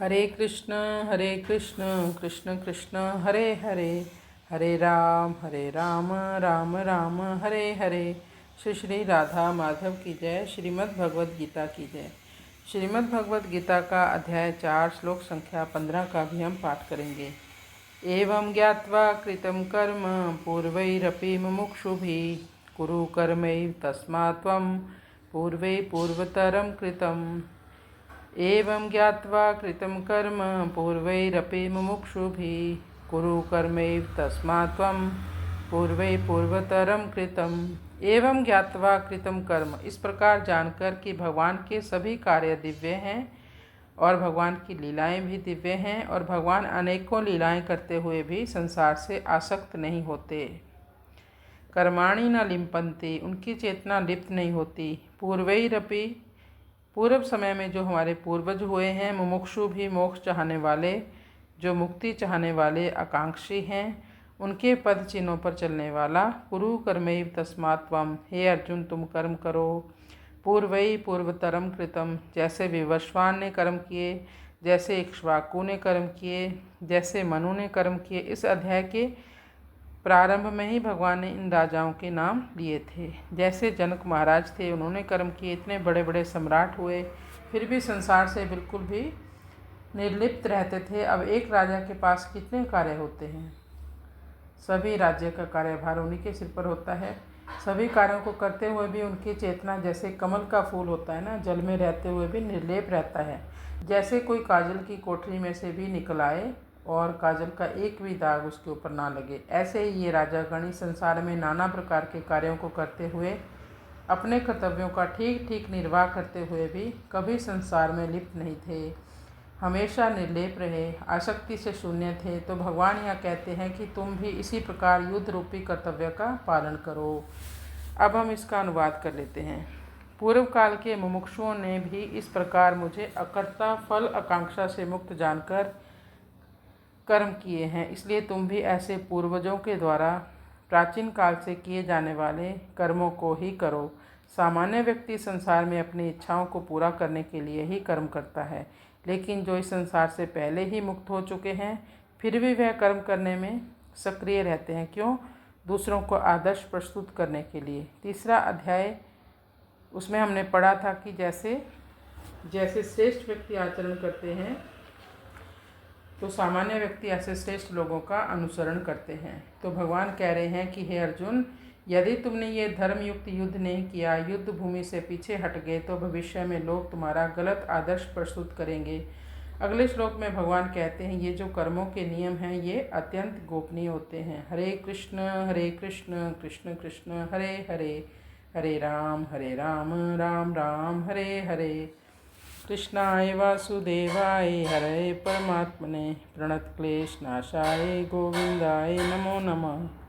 हरे कृष्ण कृष्ण कृष्ण हरे हरे, हरे राम राम राम हरे हरे। श्री श्री राधा माधव की जय। श्रीमद् भगवद गीता की जय। श्रीमद् भगवद गीता का अध्याय 4 श्लोक संख्या 15 का भी हम पाठ करेंगे। एवं ज्ञात्वा कृतं कर्म पूर्वैरपि मुमुक्षुभिः कुरु कर्मैव तस्मात् त्वं पूर्वै पूर्वतरं कृतम्। एवं ज्ञात्वा कृतं कर्म पूर्वैरपि मुमुक्षुभिः कुरु कर्मैव तस्मात् त्वं पूर्वै पूर्वतरं कृतम्। एवं ज्ञात्वा कृतं कर्म, इस प्रकार जानकर कि भगवान के सभी कार्य दिव्य हैं और भगवान की लीलाएं भी दिव्य हैं और भगवान अनेकों लीलाएं करते हुए भी संसार से आसक्त नहीं होते। कर्माणि न लिम्पन्ति, उनकी चेतना लिप्त नहीं होती। पूर्वैरपि, पूर्व समय में जो हमारे पूर्वज हुए हैं, मुमुक्षु भी, मोक्ष चाहने वाले, जो मुक्ति चाहने वाले आकांक्षी हैं, उनके पद चिन्हों पर चलने वाला। कुरु कर्मैव तस्मात् त्वं, हे अर्जुन तुम कर्म करो। पूर्वै पूर्वतरम कृतम, जैसे विवस्वान ने कर्म किए, जैसे इक्ष्वाकु ने कर्म किए, जैसे मनु ने कर्म किए। इस अध्याय के प्रारंभ में ही भगवान ने इन राजाओं के नाम लिए थे। जैसे जनक महाराज थे, उन्होंने कर्म किए, इतने बड़े बड़े सम्राट हुए, फिर भी संसार से बिल्कुल भी निर्लिप्त रहते थे। अब एक राजा के पास कितने कार्य होते हैं, सभी राज्य का कार्यभार उन्हीं के सिर पर होता है। सभी कार्यों को करते हुए भी उनकी चेतना जैसे कमल का फूल होता है ना, जल में रहते हुए भी निर्लेप रहता है। जैसे कोई काजल की कोठरी में से भी निकल आए और काजल का एक भी दाग उसके ऊपर ना लगे, ऐसे ही ये राजा गण संसार में नाना प्रकार के कार्यों को करते हुए अपने कर्तव्यों का ठीक ठीक निर्वाह करते हुए भी कभी संसार में लिप्त नहीं थे, हमेशा निर्लेप रहे, आसक्ति से शून्य थे। तो भगवान यहाँ कहते हैं कि तुम भी इसी प्रकार युद्ध रूपी कर्तव्य का पालन करो। अब हम इसका अनुवाद कर लेते हैं। पूर्व काल के मुमुक्षुओं ने भी इस प्रकार मुझे अकर्ता फल आकांक्षा से मुक्त जानकर कर्म किए हैं, इसलिए तुम भी ऐसे पूर्वजों के द्वारा प्राचीन काल से किए जाने वाले कर्मों को ही करो। सामान्य व्यक्ति संसार में अपनी इच्छाओं को पूरा करने के लिए ही कर्म करता है, लेकिन जो इस संसार से पहले ही मुक्त हो चुके हैं फिर भी वह कर्म करने में सक्रिय रहते हैं। क्यों? दूसरों को आदर्श प्रस्तुत करने के लिए। तीसरा अध्याय, उसमें हमने पढ़ा था कि जैसे जैसे श्रेष्ठ व्यक्ति आचरण करते हैं तो सामान्य व्यक्ति ऐसे श्रेष्ठ लोगों का अनुसरण करते हैं। तो भगवान कह रहे हैं कि हे अर्जुन, यदि तुमने ये धर्मयुक्त युद्ध नहीं किया, युद्ध भूमि से पीछे हट गए, तो भविष्य में लोग तुम्हारा गलत आदर्श प्रस्तुत करेंगे। अगले श्लोक में भगवान कहते हैं ये जो कर्मों के नियम हैं ये अत्यंत गोपनीय होते हैं। हरे कृष्ण कृष्ण कृष्ण हरे हरे, हरे राम राम राम हरे हरे। कृष्णाय वासुदेवाय हरे परमात्मने प्रणतक्लेशनाशाय गोविंदाय नमो नमः।